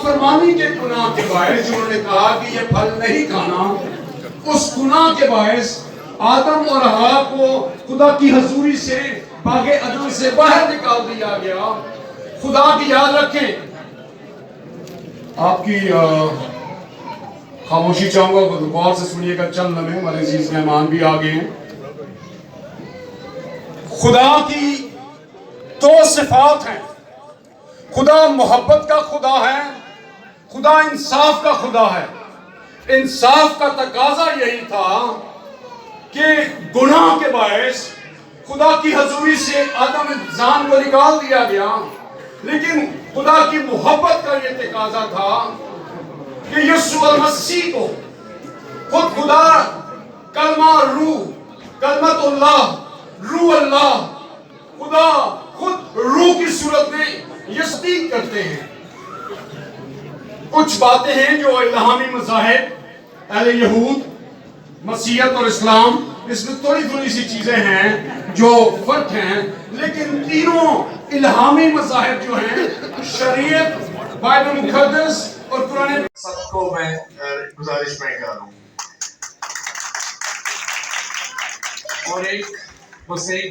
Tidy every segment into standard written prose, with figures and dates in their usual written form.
नाफरमानी के गुनाह के बायस उन्होंने कहा कि ये फल नहीं खाना, उस गुनाह के बायस आदम और हवा को खुदा की हजूरी से बागे अदन से बाहर निकाल दिया गया। खुदा की याद रखें। आपकी खामोशी चाहूंगा, गौर से सुनिएगा। चंद लम्हे, हमारे अजीज मेहमान भी आ गए हैं। खुदा की दो सिफात हैं। खुदा मोहब्बत का खुदा है, खुदा इंसाफ का खुदा है। इंसाफ का तकाजा यही था कि गुनाह के बायस खुदा की हजूरी से आदम इंसान को निकाल दिया गया, लेकिन खुदा की मोहब्बत का यह तकाजा था कि यीशु मसीह को खुद खुदा कलमा रूह, कलमतुल्लाह, रूह अल्लाह, खुदा खुद रूह की सूरत में यस्तीक करते हैं। कुछ बातें हैं जो इल्हामी मज़ाहिब, अहले यहूद, मसीहत और इस्लाम, इसमें थोड़ी थोड़ी सी चीजें हैं जो फर्क हैं, लेकिन तीनों इल्हामी मज़ाहिब जो हैं, शरीयत, बाइबल मुक़द्दस और कुरान, सबको मैं गुजारिश में कर रहा हूँ। और एक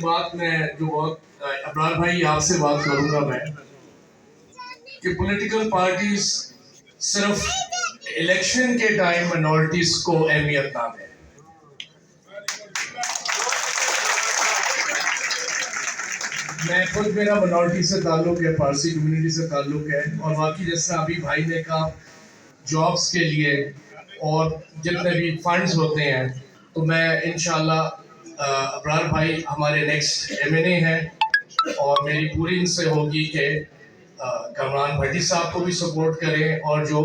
बात मैं जो बहुत अब्रार भाई आपसे बात करूंगा मैं, कि पॉलिटिकल पार्टीज सिर्फ इलेक्शन के टाइम माइनॉरिटीज को अहमियत ना दें। मैं खुद, मेरा माइनॉरिटी से ताल्लुक है, पारसी कम्युनिटी से ताल्लुक है, और बाकी जैसा अभी भाई ने कहा जॉब्स के लिए और जितने भी फंड्स होते हैं, तो मैं इंशाल्लाह अब्रार भाई हमारे नेक्स्ट एमएनए हैं और मेरी पूरी इनसे होगी कि कमरान भट्टी साहब को भी सपोर्ट करें, और जो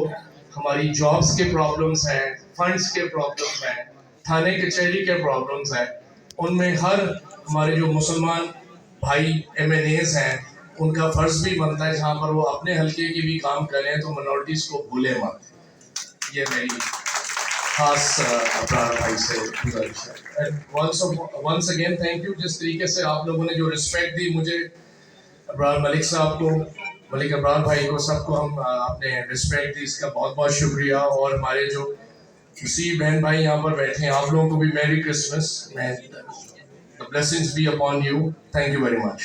हमारी जॉब्स के प्रॉब्लम्स हैं, फंड्स के प्रॉब्लम्स हैं, थाने कचहरी के प्रॉब्लम्स हैं, उनमें हर हमारे जो मुसलमान भाई एमएनएज हैं उनका फर्ज भी बनता है, जहाँ पर वो अपने हल्के की भी काम करें तो माइनॉरिटीज़ को भूले मत। ये मेरी खास अब्रार भाई से गुजारिश है। Once again thank you. जिस तरीके से आप लोगों ने जो रिस्पेक्ट दी मुझे, अब्रार मलिक साहब को, मलिक अब्रार भाई को, सबको हम आपने रिस्पेक्ट दी, इसका बहुत बहुत शुक्रिया। और हमारे जो किसी बहन भाई यहाँ पर बैठे हैं, आप लोगों को भी merry Christmas, the blessings be upon you. Thank you very much.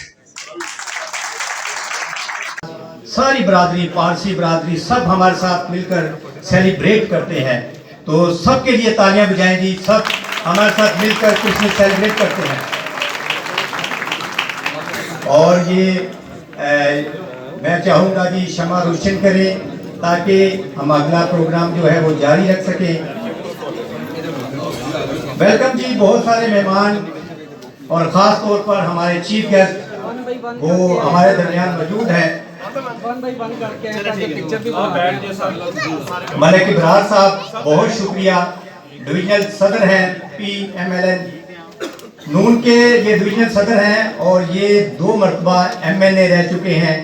सारी बरादरी, पारसी बरादरी सब हमारे साथ मिलकर सेलिब्रेट करते हैं, तो सबके लिए तालियां बजाएं जी। सब हमारे साथ मिलकर क्रिसमस सेलिब्रेट करते हैं। और ये मैं चाहूँगा जी शमा रोशन करें ताकि हम अगला प्रोग्राम जो है वो जारी रख सकें। वेलकम जी। बहुत सारे मेहमान और ख़ास तौर पर हमारे चीफ गेस्ट वो हमारे दरमियान मौजूद हैं। मलिक इब्रार साहब बहुत शुक्रिया, डिवीजनल सदर हैं PMLN नून के, ये डिवीजनल सदर हैं और ये 2 मरतबा MNA रह चुके हैं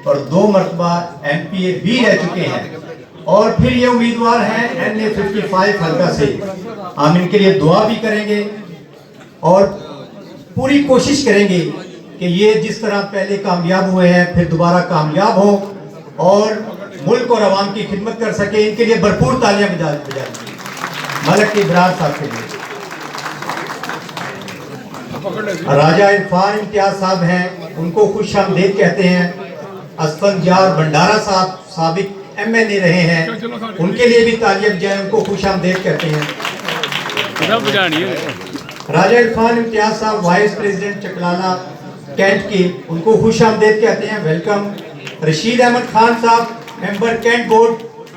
और 2 मरतबा MPA भी रह चुके हैं, और फिर ये उम्मीदवार हैं NA 55 हल्का से। हम इनके लिए दुआ भी करेंगे और पूरी कोशिश करेंगे कि ये जिस तरह पहले कामयाब हुए हैं फिर दोबारा कामयाब हो और मुल्क और अवाम की खिदमत कर सके। इनके लिए भरपूर तालियां बजाएंगे मलिक इब्रार साहब के लिए। राजा इरफान इम्तियाज साहब हैं, उनको खुश आमदीद कहते हैं। असफल जार भंडारा साहब साबिक MNA रहे हैं, उनके लिए भी तालियां बजाएं, उनको खुश आमदीद कहते हैं। राजा इरफान इम्तियाज साहब वाइस प्रेसिडेंट चकलाला कैंट के, उनको खुश आमदीद कहते हैं, वेलकम। रशीद अहमद खान साहब मेंबर कैंट बोर्ड,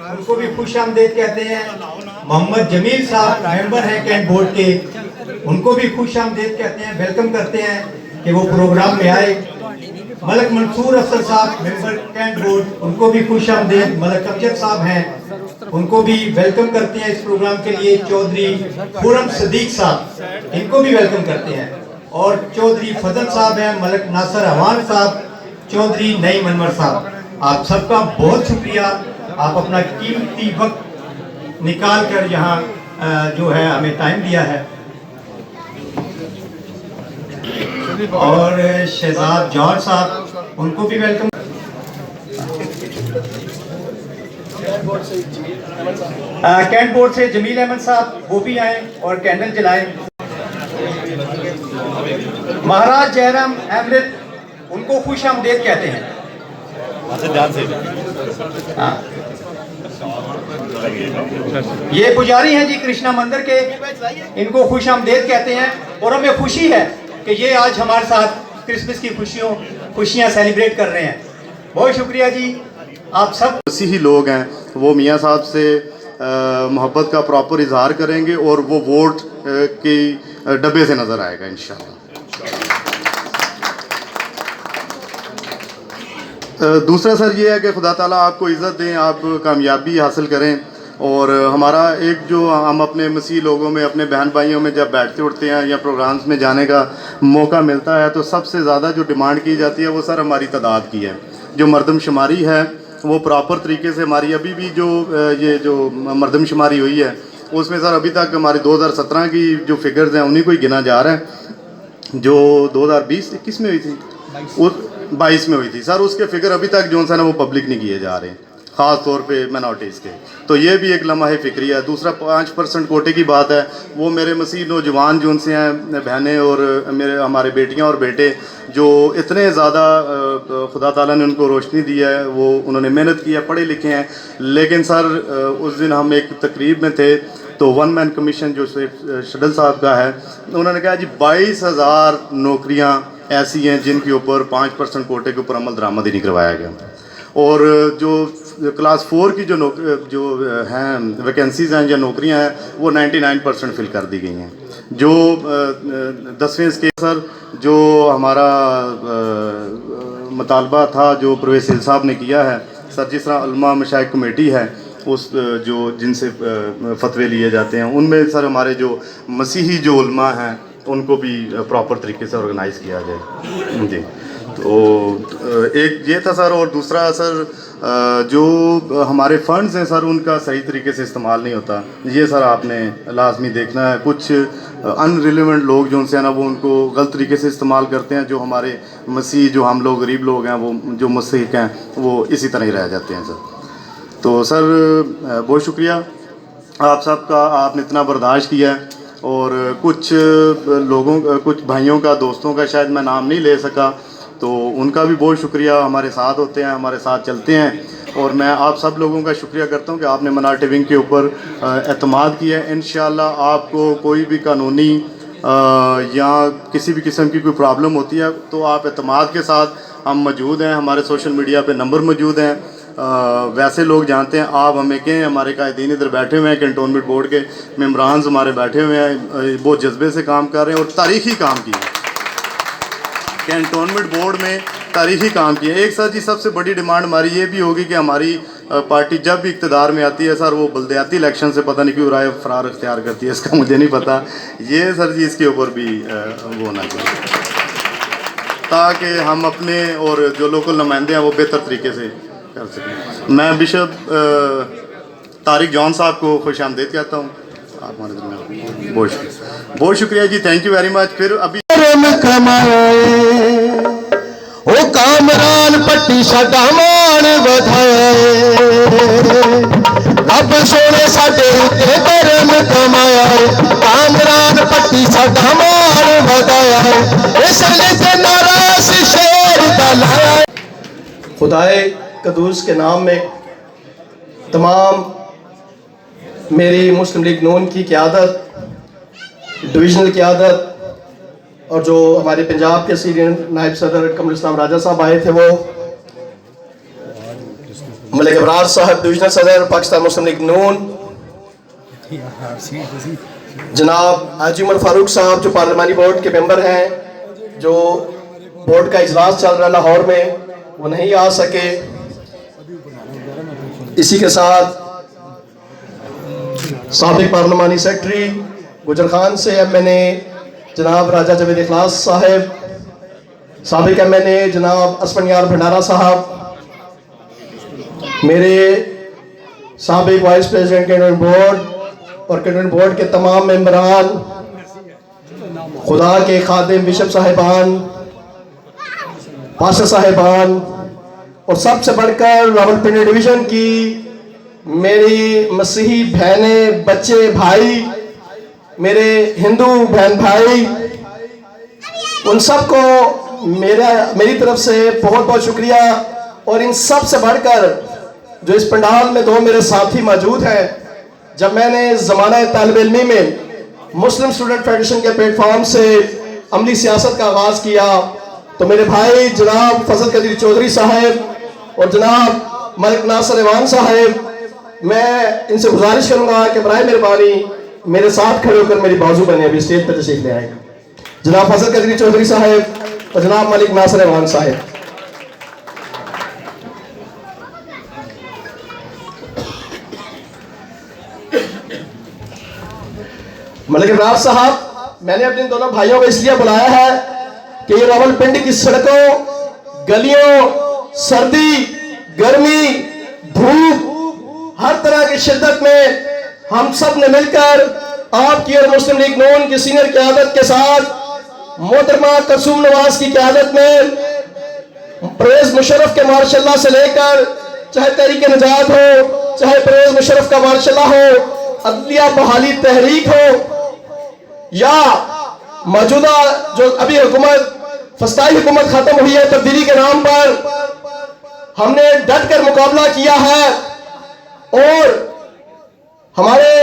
उनको भी खुश आमदीद कहते हैं। मोहम्मद जमील साहब मेंबर हैं कैंट बोर्ड के, उनको भी खुश आमदीद कहते हैं, वेलकम करते हैं कि वो प्रोग्राम में आए। मलिक मंसूर अफसर साहब मेंबर कैंट बोर्ड, उनको भी खुश आमदीद। मलिक अमजद साहब हैं, उनको भी वेलकम करते हैं इस प्रोग्राम के लिए। चौधरी खुरम सदीक साहब, इनको भी वेलकम करते हैं। और चौधरी फजल साहब हैं, मलिक नासर अवान साहब, चौधरी नईम अनवर साहब, आप सबका बहुत शुक्रिया। आप अपना कीमती वक्त निकाल कर यहाँ जो है हमें टाइम दिया है। और शहजाद जॉर्ज साहब, उनको भी वेलकम। कैंट बोर्ड से जमील अहमद साहब वो भी आए और कैंडल जलाएं। महाराज जयराम अमृत, उनको खुश आमदेद कहते हैं। हाँ। ये पुजारी हैं जी कृष्णा मंदिर के, इनको खुश आमदेद कहते हैं और हमें खुशी है कि ये आज हमारे साथ क्रिसमस की खुशियाँ सेलिब्रेट कर रहे हैं। बहुत शुक्रिया जी आप सब। मसीही लोग हैं वो मियाँ साहब से मोहब्बत का प्रॉपर इजहार करेंगे और वो वोट की डब्बे से नज़र आएगा इंशाल्लाह। दूसरा सर ये है कि खुदा ताला आपको इज़्ज़त दें, आप कामयाबी हासिल करें और हमारा एक जो हम अपने मसीह लोगों में, अपने बहन भाइयों में जब बैठते उठते हैं या प्रोग्राम्स में जाने का मौका मिलता है तो सबसे ज़्यादा जो डिमांड की जाती है वो सर हमारी तादाद की है। जो मरदमशुमारी है वो प्रॉपर तरीके से हमारी अभी भी जो ये जो मरदमशुमारी हुई है उसमें सर अभी तक हमारी 2017 की जो फिगर्स हैं उन्हीं को ही गिना जा रहा है। जो 2020-21 में हुई थी, उस 22 में हुई थी सर, उसके फिगर अभी तक जो है ना वो पब्लिक नहीं किए जा रहे हैं, ख़ास तौर पे माइनॉरिटीज़ के। तो ये भी एक लम्हा फिक्री है। दूसरा 5% कोटे की बात है, वो मेरे मसीह नौजवान जो उनसे हैं बहनें और हमारे बेटियां और बेटे जो इतने ज़्यादा खुदा ताला ने उनको रोशनी दी है, वो उन्होंने मेहनत की है, पढ़े लिखे हैं। लेकिन सर उस दिन हम एक तकरीब में थे तो वन मैन कमीशन जो शडल साहब का है, उन्होंने कहा जी 22,000 नौकरियाँ ऐसी हैं जिनके ऊपर 5% कोटे के ऊपर अमल दरामद ही नहीं करवाया गया। और जो क्लास 4 की जो हैं वैकेंसीज़ हैं या नौकरियां हैं वो 99% फिल कर दी गई हैं। जो 10वें के सर जो हमारा मुतालबा था जो परवेज़ हिल साहब ने किया है सर, जिस तरह उलमा मशाइख कमेटी है उस जो जिनसे फतवे लिए जाते हैं उनमें सर हमारे जो मसीही जो उलमा हैं उनको भी प्रॉपर तरीके से ऑर्गेनाइज़ किया जाए जी। तो एक ये था सर। और दूसरा सर जो हमारे फंड्स हैं सर उनका सही तरीके से इस्तेमाल नहीं होता, ये सर आपने लाजमी देखना है। कुछ अनरिलेवेंट लोग जो उनसे है ना वो उनको गलत तरीके से इस्तेमाल करते हैं। जो हमारे मसीह जो हम लोग गरीब लोग हैं वो जो मसीह हैं वो इसी तरह ही रह जाते हैं सर। तो सर बहुत शुक्रिया आप सबका, आपने इतना बर्दाश्त किया है। और कुछ लोगों कुछ भाइयों का दोस्तों का शायद मैं नाम नहीं ले सका तो उनका भी बहुत शुक्रिया। हमारे साथ होते हैं, हमारे साथ चलते हैं और मैं आप सब लोगों का शुक्रिया करता हूं कि आपने मिनार्टी विंग के ऊपर एतमाद किया है। इंशाल्लाह आपको कोई भी कानूनी या किसी भी किस्म की कोई प्रॉब्लम होती है तो आप एतमाद के साथ हम मौजूद हैं। हमारे सोशल मीडिया पे नंबर मौजूद हैं। वैसे लोग जानते हैं, आप हमें कहें, हमारे कायदीन इधर बैठे हुए हैं, कैंटोनमेंट बोर्ड के मेम्बरान हमारे बैठे हुए हैं, बहुत जज्बे से काम कर रहे हैं और तारीख़ी काम किया कैंटोनमेंट बोर्ड में, तारीख़ी काम किया। एक सर जी सबसे बड़ी डिमांड हमारी ये भी होगी कि हमारी पार्टी जब भी इक़्तिदार में आती है सर वो बल्दियाती इलेक्शन से पता नहीं क्यों राय फरार इख्तियार करती है, इसका मुझे नहीं पता। ये सर जी इसके ऊपर भी वो होना चाहिए ताकि हम अपने और जो लोकल नुमाइंदे हैं वो बेहतर तरीके से कर सकें। मैं बिशप तारिक जॉन साहब को खुश आमदीद कहता हूँ। आप हमारे दरमियान बहुत शुक्रिया जी, थैंक यू वेरी मच। फिर अभी ओ कामरान पट्टी साडा मान वधाए, रब सोने साडे उत्ते धर्म कमाया, कामरान पट्टी साडा मान वधाया, इसलिए ते नाराज शेर दा लाया। खुदाए कदूस के नाम में तमाम मेरी मुस्लिम लीग नून की क़यादत, डिविजनल क़यादत और जो हमारे पंजाब के सीनियर नायब सदर कमल इस्लाम राजा साहब आए थे, वो मलिक अबरार साहब डिविजनल सदर पाकिस्तान मुस्लिम लीग नून, जनाब हाजी उमर फारूक साहब जो पार्लिमानी बोर्ड के मेंबर हैं, जो बोर्ड का इजलास चल रहा लाहौर में वो नहीं आ सके। इसी के साथ साबिक पार्लिमानी सेक्रेटरी गुजर खान से MNA जनाब राजा जवेद इखलास साहब, साबिक MNA जनाब असफन यार भंडारा साहब, मेरे साबिक वाइस प्रेसिडेंट कैंटोनमेंट बोर्ड और कैंटोनमेंट बोर्ड के तमाम मेंबरान, खुदा के खादिम बिशप साहिबान, पास्टर साहिबान और सबसे बढ़कर रावलपिंडी डिवीज़न की मेरी मसीही बहनें, बच्चे, भाई, मेरे हिंदू बहन भाई, उन सबको मेरी तरफ से बहुत बहुत शुक्रिया। और इन सब से बढ़कर जो इस पंडाल में दो मेरे साथी मौजूद हैं, जब मैंने ज़माना तालिब इल्मी में मुस्लिम स्टूडेंट फेडरेशन के प्लेटफॉर्म से अमली सियासत का आगाज़ किया, तो मेरे भाई जनाब फजल कदीर चौधरी साहब और जनाब मलिक नासिर अवान साहब, मैं इनसे गुजारिश करूंगा कि बराए मेहरबानी मेरे साथ खड़े होकर मेरी बाजू बने अभी स्टेज पर तशरीफ ले आएगा। जनाब फजल कदीर चौधरी साहब और जनाब मलिक नासिर अवान साहब। मलिक इमरान साहब, मैंने अपने दोनों भाइयों को इसलिए बुलाया है कि ये रावलपिंडी की सड़कों, गलियों, सर्दी, गर्मी, धूप, हर तरह की शिद्दत में हम सब ने मिलकर आपकी और मुस्लिम लीग नून की सीनियर क़यादत के साथ मोहतरमा कसुम नवाज की क़यादत में परवेज मुशर्रफ के मार्शल्लाह से लेकर चाहे तहरीक निजात हो, चाहे परवेज मुशर्रफ का मार्शल्लाह हो, अदलिया बहाली तहरीक हो, या मौजूदा जो अभी हुकूमत फस्ताई हुकूमत खत्म हुई है तब्दीली के नाम पर, हमने डट कर मुकाबला किया है। और हमारे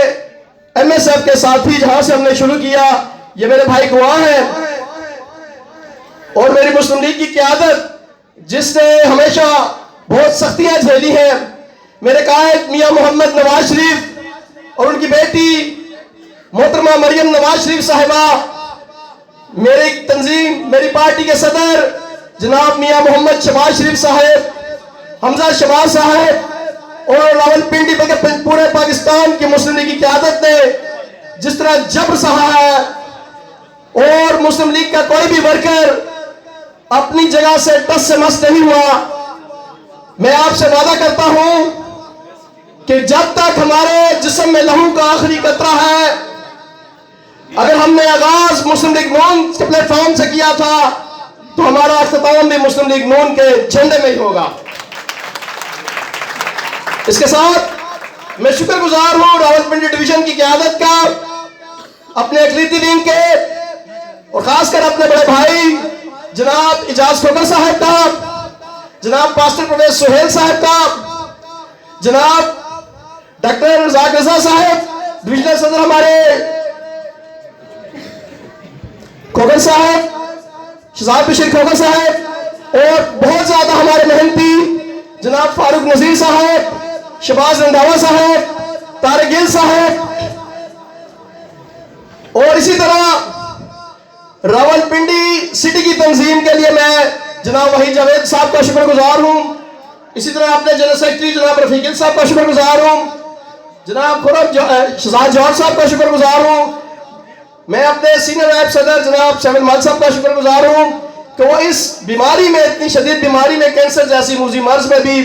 एमएसएफ के साथी जहां से हमने शुरू किया, ये मेरे भाई गवाह हैं। और मेरी मुस्लिम लीग की क़यादत जिसने हमेशा बहुत सख्तियां झेली हैं, मेरे कायद मियां मोहम्मद नवाज शरीफ और उनकी बेटी मोहतरमा मरियम नवाज शरीफ साहिबा, मेरी तंजीम, मेरी पार्टी के सदर जनाब मियां मोहम्मद शबाज शरीफ साहब, हमजा शबाज साहब और रावलपिंडी बल्कि पूरे पाकिस्तान की मुस्लिम लीग की क़यादत ने जिस तरह जबर सहा है, और मुस्लिम लीग का कोई भी वर्कर अपनी जगह से टस से मस नहीं हुआ। मैं आपसे वादा करता हूं कि जब तक हमारे जिस्म में लहू का आखिरी कतरा है, अगर हमने आगाज मुस्लिम लीग नून के प्लेटफॉर्म से किया था, तो हमारा अख्ताम भी मुस्लिम लीग नून के झंडे में ही होगा। इसके साथ मैं शुक्रगुजार हूं रावलपिंडी डिवीजन की क़यादत का, अपने अक़लीती विंग के, और खासकर अपने बड़े भाई जनाब इजाज खोकर साहब का, जनाब पास्टर प्रोफेसर सुहेल साहब का, जनाब डॉक्टर रज़ाक रज़ा साहब डिविजनल सदर हमारे खोकर साहब, शहजाद बशीर खोकर साहब, और बहुत ज्यादा हमारे मेहनती जनाब फारूक नजीर साहब, शबाज रंधावा साहब, तारिक गिल साहब, और इसी तरह रावलपिंडी सिटी की तंजीम के लिए मैं जनाब वहीद जावेद साहब का शुक्रगुजार हूं। इसी तरह अपने जनरल सेक्रेटरी जनाब रफीक साहब का शुक्रगुजार हूं, जनाब खुरम शहजाद जौहर साहब का शुक्रगुजार हूं। मैं अपने सीनियर नायब सदर जनाब शमील मलिक साहब का शुक्रगुजार हूं कि वो इस बीमारी में, इतनी शदीद बीमारी में, कैंसर जैसी मूजी मर्ज में भी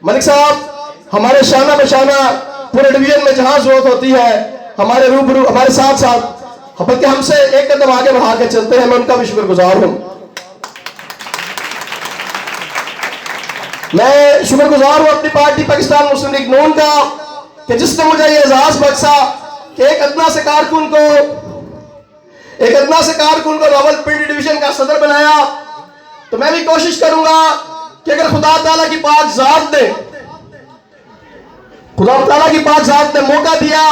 मलिक साहब हमारे शाना बशाना पूरे डिवीजन में जहां जरूरत होती है हमारे रूबरू, हमारे साथ साथ, बल्कि हमसे एक कदम आगे बढ़ा के चलते हैं। मैं उनका भी शुक्रगुजार हूं। मैं शुक्रगुजार हूं अपनी पार्टी पाकिस्तान मुस्लिम लीग नून का कि जिसने मुझे ये एजाज बख्शा कि एक अदना से कारकुन को रावलपिंडी डिवीजन का सदर बनाया। तो मैं भी कोशिश करूंगा कि अगर खुदा ताला की पाक जात ने मौका दिया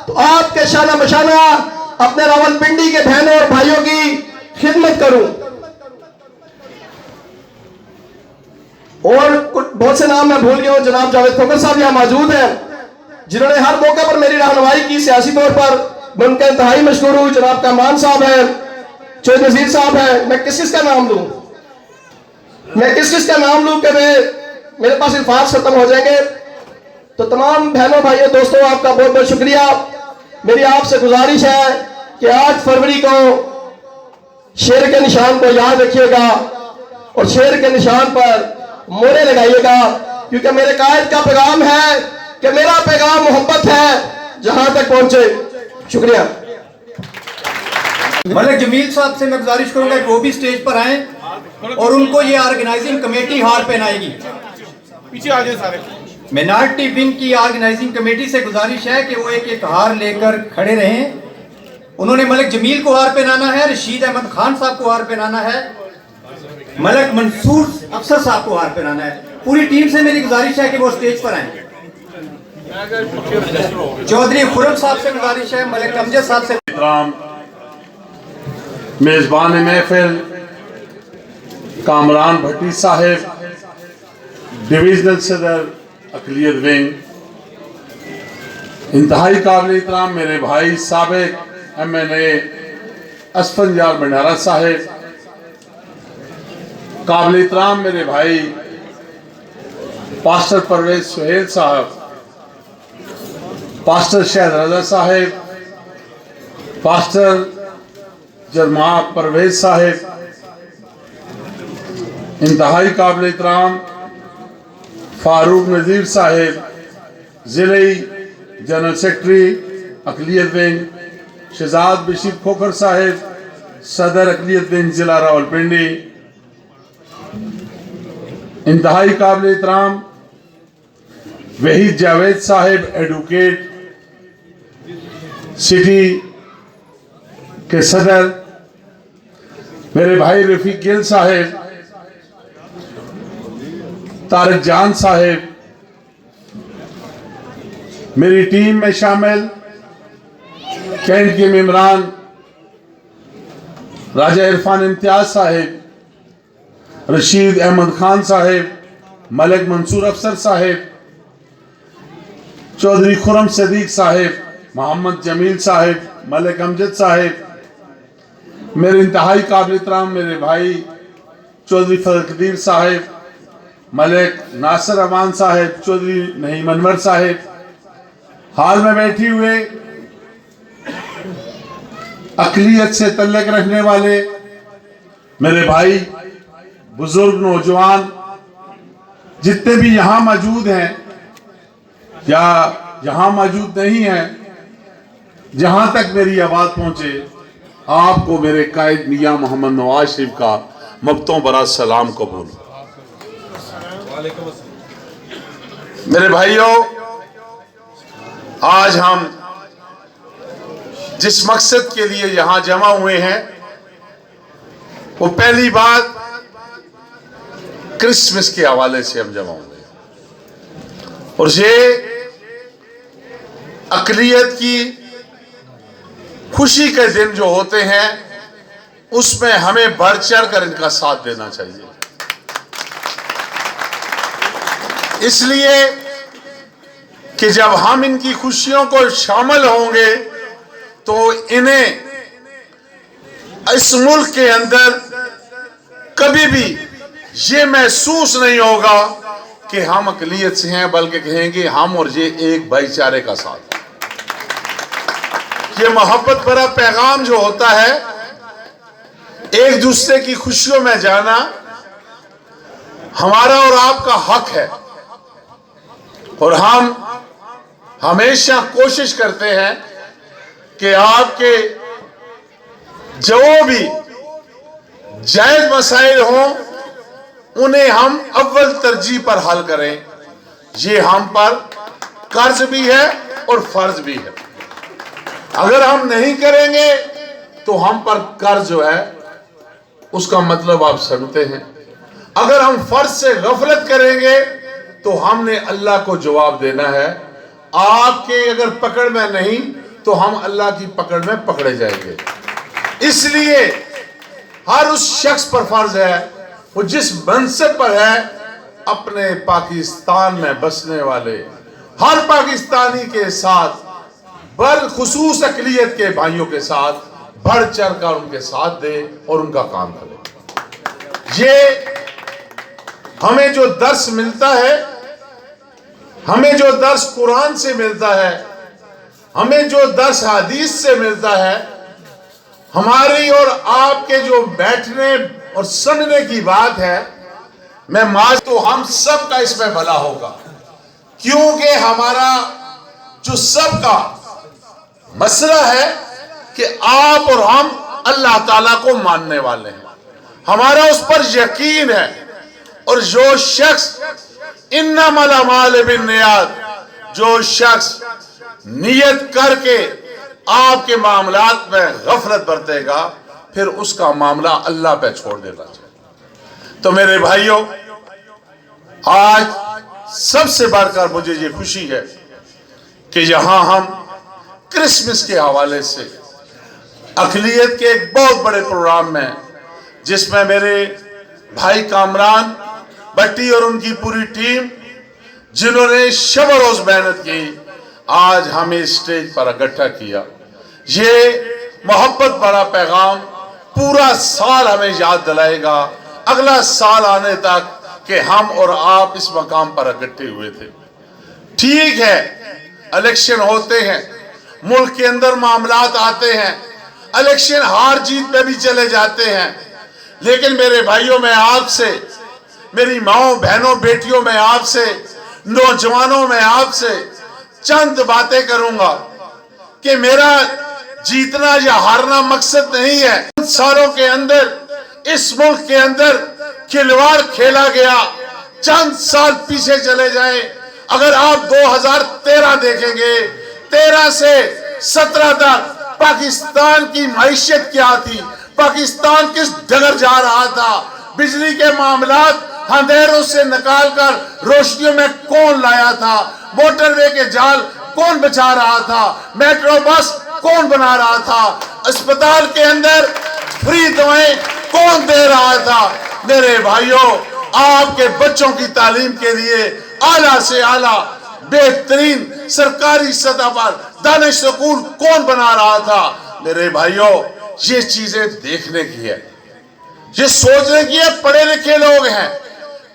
तो आपके शाना बशाना अपने रावलपिंडी के बहनों और भाइयों की खिदमत करूं। और बहुत से नाम मैं भूल गया हूं। जनाब जावेद खोकर साहब यहां मौजूद हैं, जिन्होंने हर मौके पर मेरी रहनुमाई की सियासी तौर पर, मैं उनका इंतहाई मशकूर हूं। जनाब कमान साहब है, चौधरी नजीर साहब है, मैं किस किस का नाम लूं कि मेरे पास अल्फाज खत्म हो जाएंगे। तो तमाम बहनों भाइयों दोस्तों, आपका बहुत बहुत शुक्रिया। मेरी आपसे गुजारिश है कि 8 फरवरी को शेर के निशान को याद रखिएगा और शेर के निशान पर मोहरे लगाइएगा, क्योंकि मेरे कायद का पैगाम है कि मेरा पैगाम मोहब्बत है जहां तक पहुंचे। शुक्रिया। मलिक जमील साहब से मैं गुजारिश करूंगा कि वो भी स्टेज पर आएं और उनको ये ऑर्गेनाइजिंग कमेटी हार पहनाएगी। पीछे आ जाए सारे। मिनार्टी विंग की ऑर्गेनाइजिंग कमेटी से गुजारिश है कि वो एक एक हार लेकर खड़े रहें। उन्होंने मलिक जमील को हार पहनाना है, रशीद अहमद खान साहब को हार पहनाना है, मलिक मंसूर अफसर साहब को हार पहनाना है। पूरी टीम से मेरी गुजारिश है कि वो स्टेज पर आए। चौधरी खुरम साहब से गुजारिश है, मलिक अमजद साहब से। मेजबान महफिल कामरान भट्टी साहिब, डिविजनल सदर अकलियत विंग, इंतहाई काबिल इतराम मेरे भाई साबिक MNA असफंजार भंडारा साहिब, काबिल इतराम मेरे भाई पास्टर परवेज सुहेल साहब, पास्टर शाहिद रजा साहिब, पास्टर जरमा परवेज साहिब, इंतहाई काबिल इतराम फारूक नज़ीर साहिब, ज़िले जनरल सेक्रेटरी अकलियत विंग शहजाद बशीर खोखर साहिब, सदर अकलियत विंग जिला रावलपिंडी, इंतहाई काबिल इतराम वहीद जावेद साहिब, एडवोकेट सिटी के सदर, मेरे भाई रफीक गिल साहिब, तारिक जान साहिब, मेरी टीम में शामिल कैंट के मेंबरान राजा इरफान इम्तियाज साहिब, रशीद अहमद खान साहिब, मलिक मंसूर अफसर साहिब, चौधरी खुरम सदीक साहिब, मोहम्मद जमील साहिब, मलिक अमजद साहिब, मेरे इंतहाई काबिल इतराम मेरे भाई चौधरी फजल कदीर साहिब, मलिक नासिर अमान साहिब, चौधरी नईम अनवर साहिब, हाल में बैठी हुए अकलियत से तल्लुक़ रखने वाले मेरे भाई बुजुर्ग नौजवान जितने भी यहाँ मौजूद हैं या यहाँ मौजूद नहीं हैं, जहाँ तक मेरी आवाज़ पहुँचे, आपको मेरे कायद मियाँ मोहम्मद नवाज शरीफ का मक्तों बरा सलाम कबूल। मेरे भाइयों, आज हम जिस मकसद के लिए यहां जमा हुए हैं, वो पहली बात क्रिसमस के हवाले से हम जमा हुए और ये अकलियत की खुशी के दिन जो होते हैं उसमें हमें बढ़ चढ़ कर इनका साथ देना चाहिए। इसलिए कि जब हम इनकी खुशियों को शामिल होंगे तो इन्हें इस मुल्क के अंदर कभी भी ये महसूस नहीं होगा कि हम अकलियत से हैं, बल्कि कहेंगे हम और ये एक भाईचारे का साथ। ये मोहब्बत भरा पैगाम जो होता है, एक दूसरे की खुशियों में जाना हमारा और आपका हक है और हम हमेशा कोशिश करते हैं कि आपके जो भी जायज मसाइल हों उन्हें हम अव्वल तरजीह पर हल करें। ये हम पर कर्ज भी है और फर्ज भी है। अगर हम नहीं करेंगे तो हम पर कर्ज जो है उसका मतलब आप समझते हैं। अगर हम फर्ज से गफलत करेंगे तो हमने अल्लाह को जवाब देना है। आपके अगर पकड़ में नहीं तो हम अल्लाह की पकड़ में पकड़े जाएंगे। इसलिए हर उस शख्स पर फर्ज है, वो जिस मनसब पर है, अपने पाकिस्तान में बसने वाले हर पाकिस्तानी के साथ, बलखुसूस अकलियत के भाइयों के साथ बढ़ चढ़ कर उनके साथ दे और उनका काम करे। ये हमें जो दर्स मिलता है, हमें जो दर्स कुरान से मिलता है, हमें जो दर्स हदीस से मिलता है, हमारी और आपके जो बैठने और सुनने की बात है, मैं माज तो हम सब का इसमें भला होगा, क्योंकि हमारा जो सबका मसला है कि आप और हम अल्लाह ताला को मानने वाले हैं, हमारा उस पर यकीन है। और जो शख्स इन्नमल अमाल बिन्नियात, जो शख्स नियत करके आपके मामलात में गफलत बरतेगा फिर उसका मामला अल्लाह पे छोड़ देना चाहिए। तो मेरे भाइयों, आज सबसे बढ़कर मुझे ये खुशी है कि यहां हम क्रिसमस के हवाले से अक़लियत के एक बहुत बड़े प्रोग्राम में, जिसमें मेरे भाई कामरान भट्टी और उनकी पूरी टीम, जिन्होंने शब रोज मेहनत की, आज हमें स्टेज पर इकट्ठा किया। ये मोहब्बत बड़ा पैगाम पूरा साल हमें याद दिलाएगा, अगला साल आने तक, कि हम और आप इस मकाम पर इकट्ठे हुए थे। ठीक है, इलेक्शन होते हैं, मुल्क के अंदर मामलात आते हैं, इलेक्शन हार जीत में भी चले जाते हैं, लेकिन मेरे भाइयों, मैं आपसे, मेरी माओ बहनों बेटियों, मैं आपसे, नौजवानों में आपसे चंद बातें करूंगा कि मेरा जीतना या हारना मकसद नहीं है। सालों के अंदर इस मुल्क के अंदर खिलवाड़ खेला गया। चंद साल पीछे चले जाएं, अगर आप 2013 देखेंगे, 13 से 17 तक पाकिस्तान की मैशत क्या थी, पाकिस्तान किस डगर जा रहा था, बिजली के मामलात अंधेरों से निकालकर रोशनियों में कौन लाया था, मोटरवे के जाल कौन बचा रहा था, मेट्रो बस कौन बना रहा था, अस्पताल के अंदर फ्री दवाएं कौन दे रहा था। मेरे भाइयों, आपके बच्चों की तालीम के लिए आला से आला बेहतरीन सरकारी सतह पर दानिश स्कूल कौन बना रहा था। मेरे भाइयों, ये चीजें देखने की है, ये सोचने की है। पढ़े लिखे लोग हैं।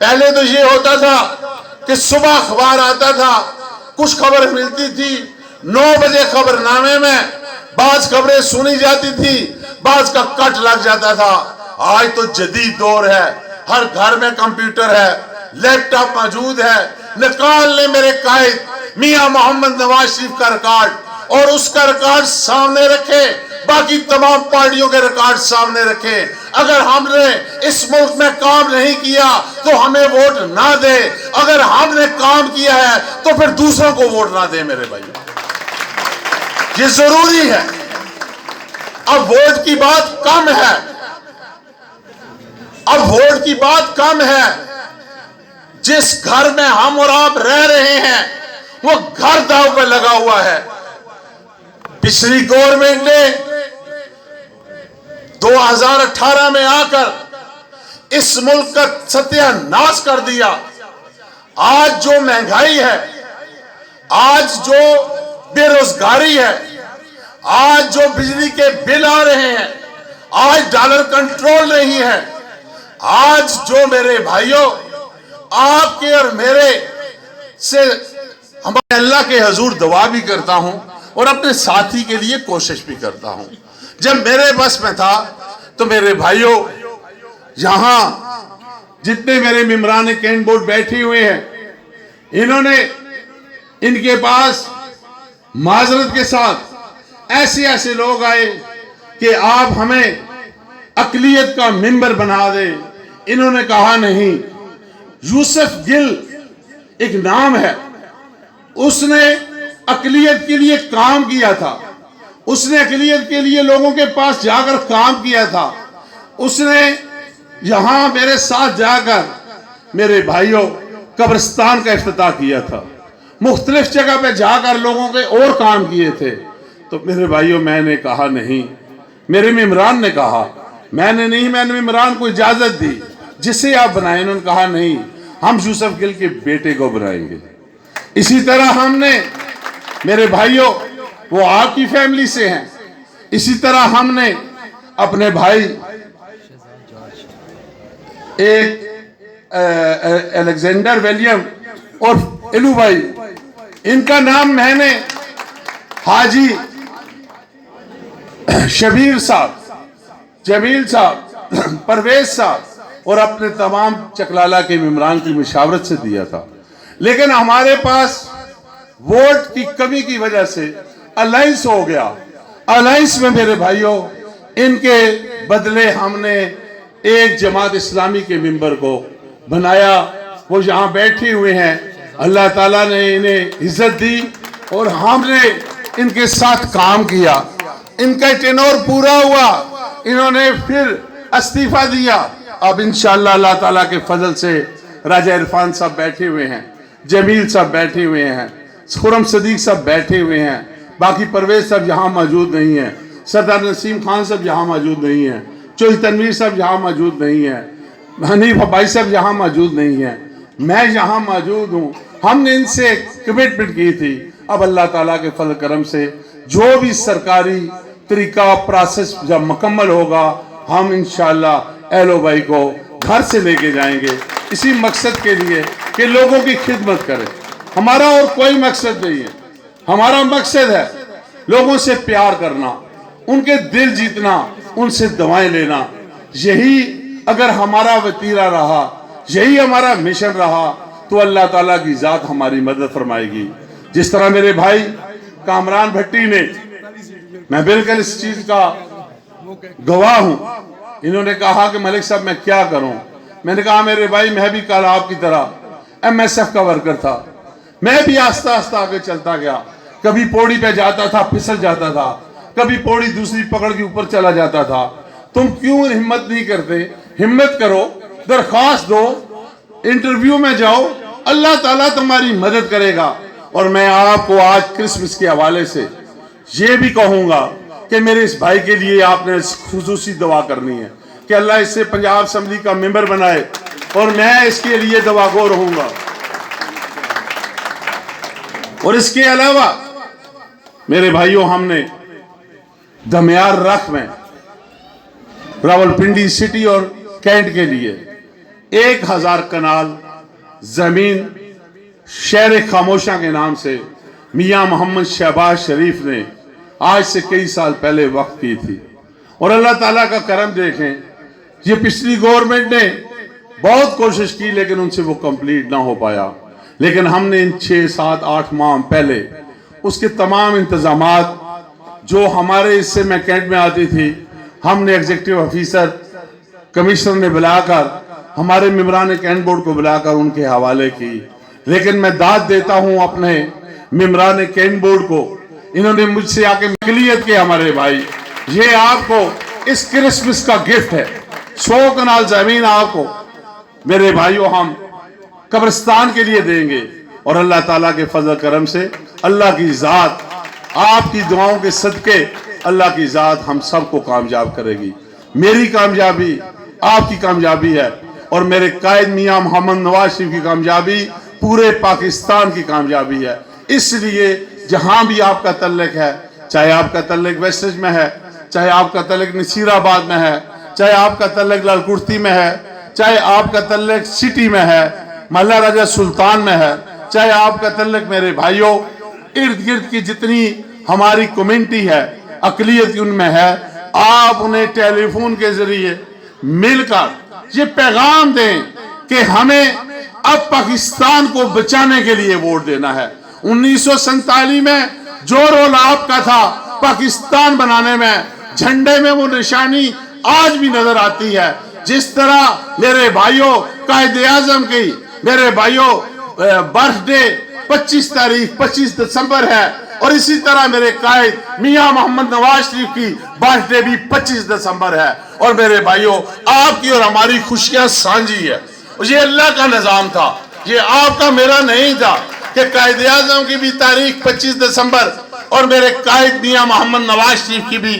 पहले तो ये होता था कि सुबह अखबार आता था, कुछ खबर मिलती थी, 9 बजे खबरनामे में बाज खबरें सुनी जाती थी, बाज का कट लग जाता था। आज तो जदीद दौर है, हर घर में कंप्यूटर है, लैपटॉप मौजूद है। निकाल ले मेरे कायद मियां मोहम्मद नवाज शरीफ का रिकॉर्ड और उसका रिकॉर्ड सामने रखे, बाकी तमाम पार्टियों के रिकॉर्ड सामने रखे। अगर हमने इस मुल्क में काम नहीं किया तो हमें वोट ना दे, अगर हमने काम किया है तो फिर दूसरों को वोट ना दे। मेरे भाई, ये जरूरी है। अब वोट की बात कम है, अब वोट की बात कम है। जिस घर में हम और आप रह रहे हैं वो घर दांव पे लगा हुआ है। पिछली गवर्नमेंट ने 2018 में आकर इस मुल्क का सत्यानाश कर दिया। आज जो महंगाई है, आज जो बेरोजगारी है, आज जो बिजली के बिल आ रहे हैं, आज डॉलर कंट्रोल नहीं है, आज जो मेरे भाइयों आपके और मेरे से हमारे अल्लाह के हजूर दुआ भी करता हूं और अपने साथी के लिए कोशिश भी करता हूं। जब मेरे बस में था तो मेरे भाइयों, यहां जितने मेरे मेंबरान कैंट बोर्ड बैठे हुए हैं, इन्होंने इनके पास माजरत के साथ ऐसे ऐसे लोग आए कि आप हमें अकलियत का मेंबर बना दे। इन्होंने कहा नहीं, यूसुफ गिल एक नाम है, उसने अकलियत के लिए काम किया था, उसने अकलियत के लिए लोगों के पास जाकर काम किया था, उसने यहां मेरे साथ जाकर मेरे भाइयों कब्रिस्तान का इफ्तिताह किया था, मुख्तलिफ जगह पे जाकर लोगों के और काम किए थे। तो मेरे भाइयों, मैंने कहा नहीं, मेरे मेंबरान ने कहा, मैंने नहीं, मैंने मेंबरान को इजाजत दी जिसे आप बनाए। उन्होंने कहा नहीं, हम यूसुफ गिल के बेटे को बनाएंगे। इसी तरह हमने, मेरे भाइयों, वो आपकी फैमिली से हैं, इसी तरह हमने अपने भाई एक अलेक्जेंडर विलियम और इलू भाई, इनका नाम मैंने हाजी शबीर साहब, जमील साहब, परवेज साहब और अपने तमाम चकलाला के मेंबरान की मुशावरत से दिया था। लेकिन हमारे पास वोट की कमी की वजह से अलायंस हो गया। अलायंस में मेरे भाइयों, इनके बदले हमने एक जमात इस्लामी के मेंबर को बनाया वो यहाँ बैठे हुए हैं। अल्लाह ताला ने इन्हें इज्जत दी और हमने इनके साथ काम किया। इनका टेनोर पूरा हुआ, इन्होंने फिर इस्तीफा दिया। अब इंशाअल्लाह अल्लाह ताला के फजल से राजा इरफान साहब बैठे हुए हैं, जमील साहब बैठे हुए हैं, खुरम सदीक साहब बैठे हुए हैं, बाकी परवेज साहब यहाँ मौजूद नहीं है, सरदार नसीम खान साहब यहाँ मौजूद नहीं है, चौधरी तनवीर साहब यहाँ मौजूद नहीं है, हनीफ भाई साहब यहाँ मौजूद नहीं है, मैं यहाँ मौजूद हूँ। हमने इनसे कमिटमेंट की थी। अब अल्लाह ताला के फजल करम से जो भी सरकारी तरीका प्रोसेस जब मुकम्मल होगा, हम इंशाअल्लाह एलो भाई को घर से लेके जाएंगे इसी मकसद के लिए कि लोगों की खिदमत करें। हमारा और कोई मकसद नहीं है। हमारा मकसद है लोगों से प्यार करना, उनके दिल जीतना, उनसे दुआएं लेना। यही अगर हमारा वतीरा रहा, यही हमारा मिशन रहा, तो अल्लाह ताला की जात हमारी मदद फरमाएगी। जिस तरह मेरे भाई कामरान भट्टी ने, मैं बिल्कुल इस चीज का गवाह हूं, इन्होंने कहा कि मलिक साहब मैं क्या करूं। मैंने कहा मेरे भाई मैं भी कल आपकी तरह MSF का वर्कर था, मैं भी आस्ता आस्ता आगे चलता गया। कभी पौड़ी पे जाता था, फिसल जाता था, कभी पौड़ी दूसरी पकड़ के ऊपर चला जाता था। तुम क्यों हिम्मत नहीं करते? हिम्मत करो, दरखास्त दो, इंटरव्यू में जाओ, अल्लाह ताला तुम्हारी मदद करेगा। और मैं आपको आज क्रिसमस के हवाले से ये भी कहूंगा कि मेरे इस भाई के लिए आपने खुसूसी दुआ करनी है कि अल्लाह इससे पंजाब असेंबली का मेंबर बनाए, और मैं इसके लिए दुआगो रहूंगा। और इसके अलावा मेरे भाइयों, हमने दमियार रख में रावलपिंडी सिटी और कैंट के लिए 1000 कनाल जमीन शहर खामोशा के नाम से मियां मोहम्मद शहबाज शरीफ ने आज से कई साल पहले वक्त की थी। और अल्लाह ताला का करम देखें, ये पिछली गवर्नमेंट ने बहुत कोशिश की लेकिन उनसे वो कंप्लीट ना हो पाया। लेकिन हमने इन 6, 7, 8 माह पहले उसके तमाम इंतजामात जो हमारे हिस्से में कैंट में आती थी, हमने एग्जीक्यूटिव ऑफिसर कमिश्नर ने बुलाकर, हमारे मेंबरान कैंट बोर्ड को बुलाकर उनके हवाले की। लेकिन मैं दाद देता हूं अपने मेंबरान कैंट बोर्ड को, इन्होंने मुझसे आके मिलियत के हमारे भाई, ये आपको इस क्रिसमस का गिफ्ट है, 100 कनाल जमीन आपको मेरे भाइयों हम कब्रिस्तान के लिए देंगे। और अल्लाह ताला के फजल करम से अल्लाह की जात आपकी दुआओं के सदके अल्लाह की जात हम सबको कामयाब करेगी। मेरी कामयाबी आपकी कामयाबी है, और मेरे कायद मियां मोहम्मद नवाज शरीफ की कामयाबी पूरे पाकिस्तान की कामयाबी है। इसलिए जहां भी आपका तल्लक है, चाहे आपका तल्लक वेस्टेज में है, चाहे आपका तल्लक नसीराबाद में है, चाहे आपका तल्लक लालकुर्ती में है, चाहे आपका तल्लक सिटी में है, महल्ला राजा सुल्तान में है, चाहे आपका तल्लक मेरे भाइयों इर्द गिर्द की जितनी हमारी कम्युनिटी है, अकलियत उनमें है, आप उन्हें टेलीफोन के जरिए मिलकर ये पैगाम दें कि हमें अब पाकिस्तान को बचाने के लिए वोट देना है। 1947 में जो रोल आपका था पाकिस्तान बनाने में, झंडे में वो निशानी आज भी नजर आती है। जिस तरह मेरे भाइयों कायदे आजम की, मेरे भाइयों बर्थडे 25 तारीख 25 दिसंबर है, और इसी तरह मेरे कायद मियां मोहम्मद नवाज शरीफ की बर्थडे भी 25 दिसंबर है। और मेरे भाइयों आपकी और हमारी खुशियां साझी है। ये अल्लाह का निजाम था, ये आपका मेरा नहीं था कि कायदे आजम की भी तारीख 25 दिसंबर और मेरे कायद मियां मोहम्मद नवाज शरीफ की भी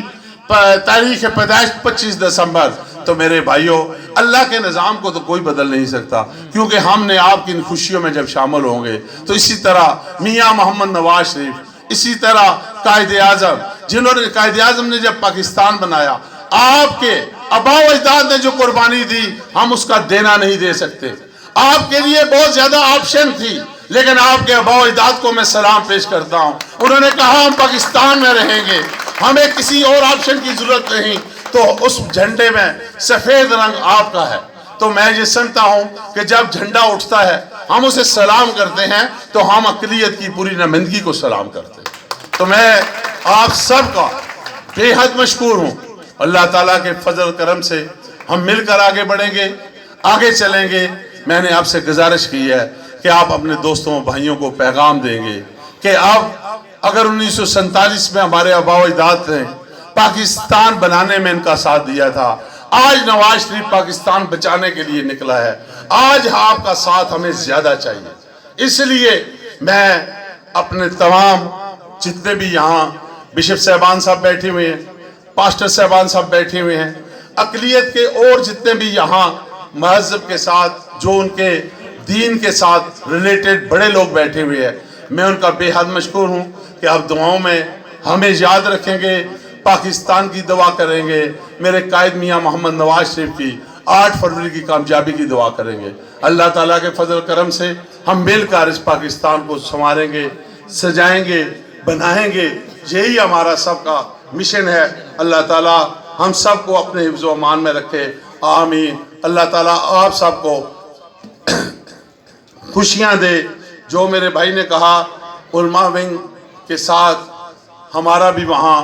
तारीख पैदाइश 25 दिसंबर। तो मेरे भाइयों अल्लाह के निज़ाम को तो कोई बदल नहीं सकता, क्योंकि हमने आपकी इन खुशियों में जब शामिल होंगे तो इसी तरह मियां मोहम्मद नवाज शरीफ, इसी तरह कायदे आजम, जिन्होंने कायदे आजम ने जब पाकिस्तान बनाया, आपके आबा व अजदाद ने जो कुर्बानी दी हम उसका देना नहीं दे सकते। आपके लिए बहुत ज्यादा ऑप्शन थी, लेकिन आपके आबा व अजदाद को मैं सलाम पेश करता हूँ। उन्होंने कहा हम पाकिस्तान में रहेंगे, हमें किसी और ऑप्शन की जरूरत नहीं। तो उस झंडे में सफेद रंग आपका है। तो मैं ये समझता हूं कि जब झंडा उठता है हम उसे सलाम करते हैं, तो हम अकलियत की पूरी नुमाइंदगी को सलाम करते हैं। तो मैं आप सबका बेहद मशकूर हूं। अल्लाह ताला के फजल करम से हम मिलकर आगे बढ़ेंगे, आगे चलेंगे। मैंने आपसे गुजारिश की है कि आप अपने दोस्तों भाइयों को पैगाम देंगे कि अब अगर 1947 में हमारे आबा अजदाद ने पाकिस्तान बनाने में इनका साथ दिया था, आज नवाज शरीफ पाकिस्तान बचाने के लिए निकला है, आज आपका साथ हमें ज्यादा चाहिए। इसलिए मैं अपने तमाम जितने भी यहाँ बिशप साहबान साहब बैठे हुए हैं, पास्टर साहबान साहब बैठे हुए हैं, अकलियत के और जितने भी यहाँ महज़ब के साथ जो उनके दीन के साथ रिलेटेड बड़े लोग बैठे हुए हैं, मैं उनका बेहद मशकूर हूँ कि आप दुआओं में हमें याद रखेंगे, पाकिस्तान की दुआ करेंगे, मेरे कायद मियाँ मोहम्मद नवाज शरीफ की 8 फरवरी की कामयाबी की दुआ करेंगे। अल्लाह ताला के फजल करम से हम मिलकर इस पाकिस्तान को संवारेंगे, सजाएंगे, बनाएंगे। यही हमारा सबका मिशन है। अल्लाह ताला हम सबको अपने हिफ्ज़ व अमान में रखे, आमीन। अल्लाह ताला आप सबको खुशियाँ दे। जो मेरे भाई ने कहा उलमा विंग के साथ हमारा भी वहाँ,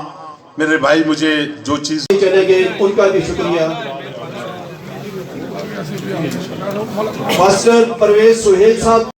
मेरे भाई मुझे जो चीज़ चले गए उनका भी शुक्रिया। मास्टर परवेज सुहेल साहब।